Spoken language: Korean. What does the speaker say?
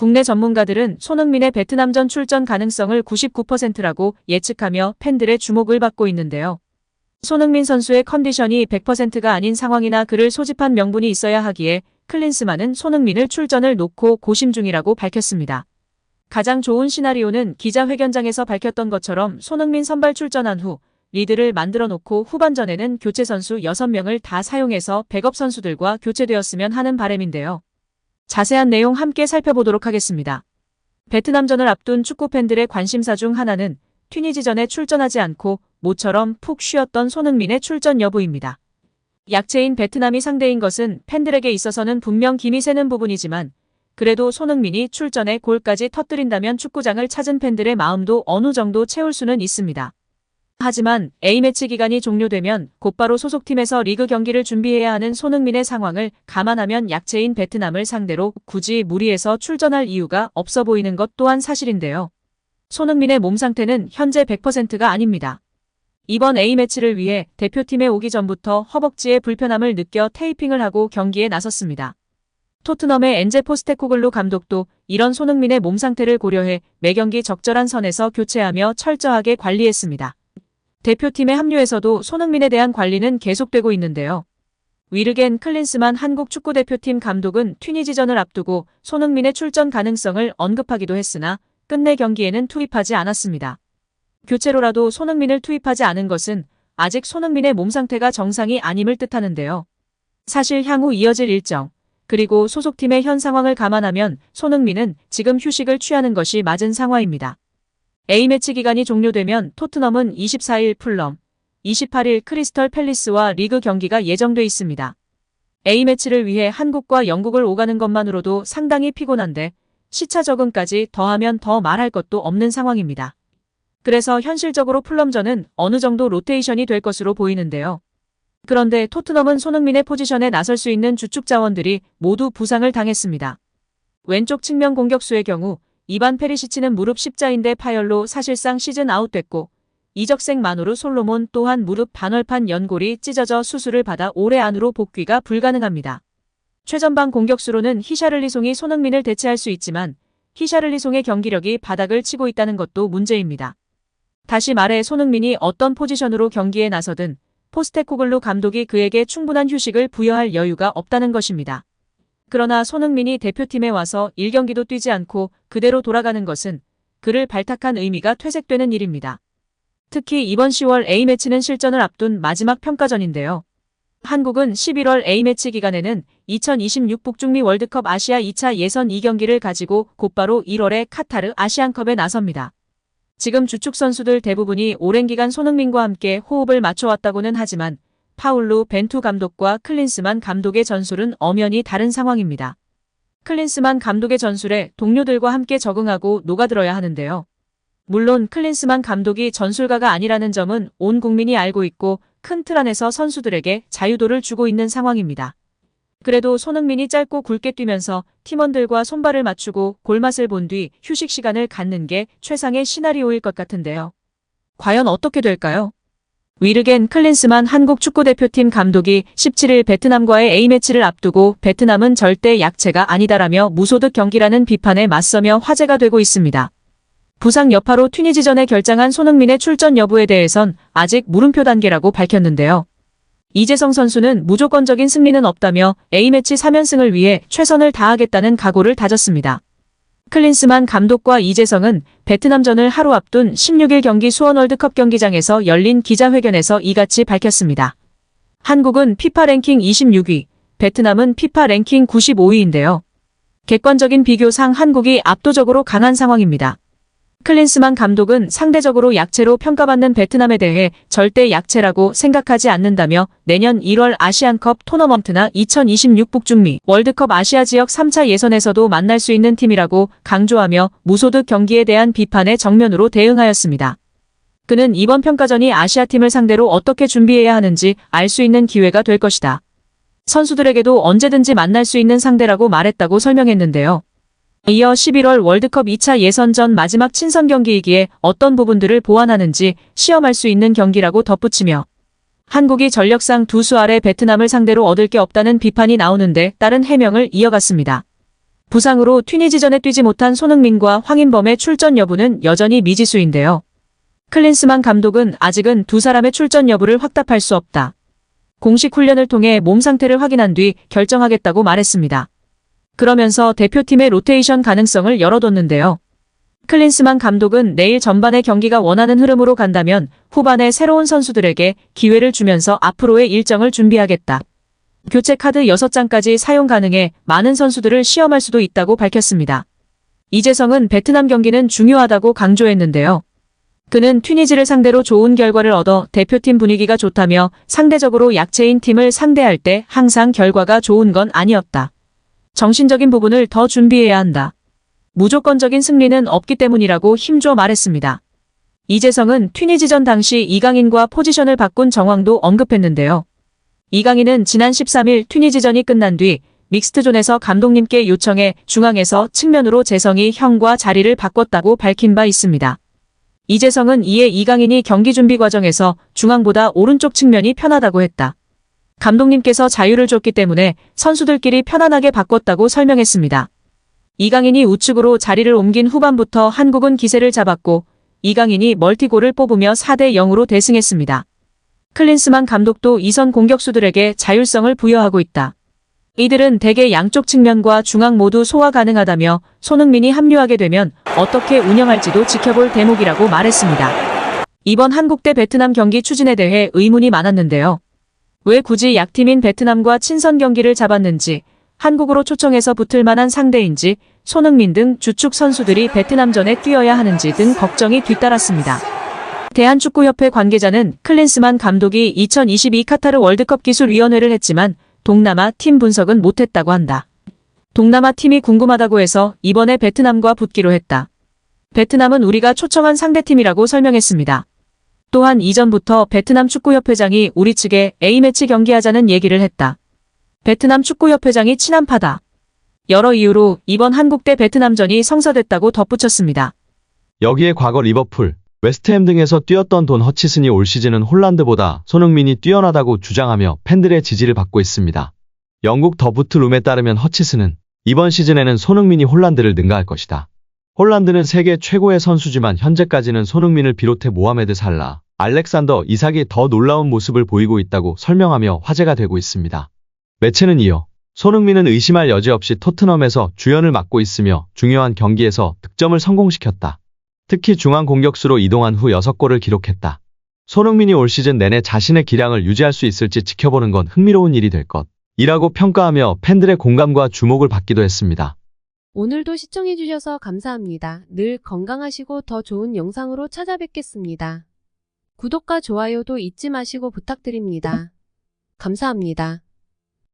국내 전문가들은 손흥민의 베트남전 출전 가능성을 99%라고 예측하며 팬들의 주목을 받고 있는데요. 손흥민 선수의 컨디션이 100%가 아닌 상황이나 그를 소집한 명분이 있어야 하기에 클린스만은 손흥민을 출전을 놓고 고심 중이라고 밝혔습니다. 가장 좋은 시나리오는 기자회견장에서 밝혔던 것처럼 손흥민 선발 출전한 후 리드를 만들어 놓고 후반전에는 교체 선수 6명을 다 사용해서 백업 선수들과 교체되었으면 하는 바람인데요. 자세한 내용 함께 살펴보도록 하겠습니다. 베트남전을 앞둔 축구 팬들의 관심사 중 하나는 튀니지전에 출전하지 않고 모처럼 푹 쉬었던 손흥민의 출전 여부입니다. 약체인 베트남이 상대인 것은 팬들에게 있어서는 분명 김이 새는 부분이지만 그래도 손흥민이 출전에 골까지 터뜨린다면 축구장을 찾은 팬들의 마음도 어느 정도 채울 수는 있습니다. 하지만 A매치 기간이 종료되면 곧바로 소속팀에서 리그 경기를 준비해야 하는 손흥민의 상황을 감안하면 약체인 베트남을 상대로 굳이 무리해서 출전할 이유가 없어 보이는 것 또한 사실인데요. 손흥민의 몸 상태는 현재 100%가 아닙니다. 이번 A매치를 위해 대표팀에 오기 전부터 허벅지에 불편함을 느껴 테이핑을 하고 경기에 나섰습니다. 토트넘의 엔제 포스테코글루 감독도 이런 손흥민의 몸 상태를 고려해 매경기 적절한 선에서 교체하며 철저하게 관리했습니다. 대표팀에 합류해서도 손흥민에 대한 관리는 계속되고 있는데요. 위르겐 클린스만 한국 축구대표팀 감독은 튀니지전을 앞두고 손흥민의 출전 가능성을 언급하기도 했으나 끝내 경기에는 투입하지 않았습니다. 교체로라도 손흥민을 투입하지 않은 것은 아직 손흥민의 몸 상태가 정상이 아님을 뜻하는데요. 사실 향후 이어질 일정, 그리고 소속팀의 현 상황을 감안하면 손흥민은 지금 휴식을 취하는 것이 맞은 상황입니다. A매치 기간이 종료되면 토트넘은 24일 풀럼, 28일 크리스털 팰리스와 리그 경기가 예정돼 있습니다. A매치를 위해 한국과 영국을 오가는 것만으로도 상당히 피곤한데 시차 적응까지 더하면 더 말할 것도 없는 상황입니다. 그래서 현실적으로 풀럼전은 어느 정도 로테이션이 될 것으로 보이는데요. 그런데 토트넘은 손흥민의 포지션에 나설 수 있는 주축 자원들이 모두 부상을 당했습니다. 왼쪽 측면 공격수의 경우 이반 페리시치는 무릎 십자인대 파열로 사실상 시즌 아웃됐고 이적생 마누르 솔로몬 또한 무릎 반월판 연골이 찢어져 수술을 받아 올해 안으로 복귀가 불가능합니다. 최전방 공격수로는 히샤를리송이 손흥민을 대체할 수 있지만 히샤를리송의 경기력이 바닥을 치고 있다는 것도 문제입니다. 다시 말해 손흥민이 어떤 포지션으로 경기에 나서든 포스테코글루 감독이 그에게 충분한 휴식을 부여할 여유가 없다는 것입니다. 그러나 손흥민이 대표팀에 와서 1경기도 뛰지 않고 그대로 돌아가는 것은 그를 발탁한 의미가 퇴색되는 일입니다. 특히 이번 10월 A매치는 실전을 앞둔 마지막 평가전인데요. 한국은 11월 A매치 기간에는 2026 북중미 월드컵 아시아 2차 예선 2경기를 가지고 곧바로 1월에 카타르 아시안컵에 나섭니다. 지금 주축 선수들 대부분이 오랜 기간 손흥민과 함께 호흡을 맞춰왔다고는 하지만 파울루 벤투 감독과 클린스만 감독의 전술은 엄연히 다른 상황입니다. 클린스만 감독의 전술에 동료들과 함께 적응하고 녹아들어야 하는데요. 물론 클린스만 감독이 전술가가 아니라는 점은 온 국민이 알고 있고 큰 틀 안에서 선수들에게 자유도를 주고 있는 상황입니다. 그래도 손흥민이 짧고 굵게 뛰면서 팀원들과 손발을 맞추고 골맛을 본 뒤 휴식 시간을 갖는 게 최상의 시나리오일 것 같은데요. 과연 어떻게 될까요? 위르겐 클린스만 한국 축구대표팀 감독이 17일 베트남과의 A매치를 앞두고 베트남은 절대 약체가 아니다라며 무소득 경기라는 비판에 맞서며 화제가 되고 있습니다. 부상 여파로 튀니지전에 결장한 손흥민의 출전 여부에 대해선 아직 물음표 단계라고 밝혔는데요. 이재성 선수는 무조건적인 승리는 없다며 A매치 3연승을 위해 최선을 다하겠다는 각오를 다졌습니다. 클린스만 감독과 이재성은 베트남전을 하루 앞둔 16일 경기 수원 월드컵 경기장에서 열린 기자회견에서 이같이 밝혔습니다. 한국은 FIFA 랭킹 26위, 베트남은 FIFA 랭킹 95위인데요. 객관적인 비교상 한국이 압도적으로 강한 상황입니다. 클린스만 감독은 상대적으로 약체로 평가받는 베트남에 대해 절대 약체라고 생각하지 않는다며 내년 1월 아시안컵 토너먼트나 2026 북중미 월드컵 아시아 지역 3차 예선에서도 만날 수 있는 팀이라고 강조하며 무소득 경기에 대한 비판에 정면으로 대응하였습니다. 그는 이번 평가전이 아시아팀을 상대로 어떻게 준비해야 하는지 알 수 있는 기회가 될 것이다. 선수들에게도 언제든지 만날 수 있는 상대라고 말했다고 설명했는데요. 이어 11월 월드컵 2차 예선전 마지막 친선 경기이기에 어떤 부분들을 보완하는지 시험할 수 있는 경기라고 덧붙이며 한국이 전력상 두 수 아래 베트남을 상대로 얻을 게 없다는 비판이 나오는데 따른 해명을 이어갔습니다. 부상으로 튀니지전에 뛰지 못한 손흥민과 황인범의 출전 여부는 여전히 미지수인데요. 클린스만 감독은 아직은 두 사람의 출전 여부를 확답할 수 없다. 공식 훈련을 통해 몸 상태를 확인한 뒤 결정하겠다고 말했습니다. 그러면서 대표팀의 로테이션 가능성을 열어뒀는데요. 클린스만 감독은 내일 전반의 경기가 원하는 흐름으로 간다면 후반에 새로운 선수들에게 기회를 주면서 앞으로의 일정을 준비하겠다. 교체 카드 6장까지 사용 가능해 많은 선수들을 시험할 수도 있다고 밝혔습니다. 이재성은 베트남 경기는 중요하다고 강조했는데요. 그는 튀니지를 상대로 좋은 결과를 얻어 대표팀 분위기가 좋다며 상대적으로 약체인 팀을 상대할 때 항상 결과가 좋은 건 아니었다. 정신적인 부분을 더 준비해야 한다. 무조건적인 승리는 없기 때문이라고 힘줘 말했습니다. 이재성은 튀니지전 당시 이강인과 포지션을 바꾼 정황도 언급했는데요. 이강인은 지난 13일 튀니지전이 끝난 뒤 믹스트존에서 감독님께 요청해 중앙에서 측면으로 재성이 형과 자리를 바꿨다고 밝힌 바 있습니다. 이재성은 이에 이강인이 경기 준비 과정에서 중앙보다 오른쪽 측면이 편하다고 했다. 감독님께서 자유를 줬기 때문에 선수들끼리 편안하게 바꿨다고 설명했습니다. 이강인이 우측으로 자리를 옮긴 후반부터 한국은 기세를 잡았고 이강인이 멀티골을 뽑으며 4대 0으로 대승했습니다. 클린스만 감독도 이선 공격수들에게 자율성을 부여하고 있다. 이들은 대개 양쪽 측면과 중앙 모두 소화 가능하다며 손흥민이 합류하게 되면 어떻게 운영할지도 지켜볼 대목이라고 말했습니다. 이번 한국 대 베트남 경기 추진에 대해 의문이 많았는데요. 왜 굳이 약팀인 베트남과 친선 경기를 잡았는지, 한국으로 초청해서 붙을 만한 상대인지, 손흥민 등 주축 선수들이 베트남전에 뛰어야 하는지 등 걱정이 뒤따랐습니다. 대한축구협회 관계자는 클린스만 감독이 2022 카타르 월드컵 기술위원회를 했지만 동남아 팀 분석은 못했다고 한다. 동남아 팀이 궁금하다고 해서 이번에 베트남과 붙기로 했다. 베트남은 우리가 초청한 상대팀이라고 설명했습니다. 또한 이전부터 베트남 축구협회장이 우리 측에 A매치 경기하자는 얘기를 했다. 베트남 축구협회장이 친한파다. 여러 이유로 이번 한국 대 베트남전이 성사됐다고 덧붙였습니다. 여기에 과거 리버풀, 웨스트햄 등에서 뛰었던 돈 허치슨이 올 시즌은 홀란드보다 손흥민이 뛰어나다고 주장하며 팬들의 지지를 받고 있습니다. 영국 더 부트룸에 따르면 허치슨은 이번 시즌에는 손흥민이 홀란드를 능가할 것이다. 홀란드는 세계 최고의 선수지만 현재까지는 손흥민을 비롯해 모하메드 살라, 알렉산더 이삭이 더 놀라운 모습을 보이고 있다고 설명하며 화제가 되고 있습니다. 매체는 이어 손흥민은 의심할 여지 없이 토트넘에서 주연을 맡고 있으며 중요한 경기에서 득점을 성공시켰다. 특히 중앙 공격수로 이동한 후 6골을 기록했다. 손흥민이 올 시즌 내내 자신의 기량을 유지할 수 있을지 지켜보는 건 흥미로운 일이 될 것이라고 평가하며 팬들의 공감과 주목을 받기도 했습니다. 오늘도 시청해주셔서 감사합니다. 늘 건강하시고 더 좋은 영상으로 찾아뵙겠습니다. 구독과 좋아요도 잊지 마시고 부탁드립니다. 감사합니다.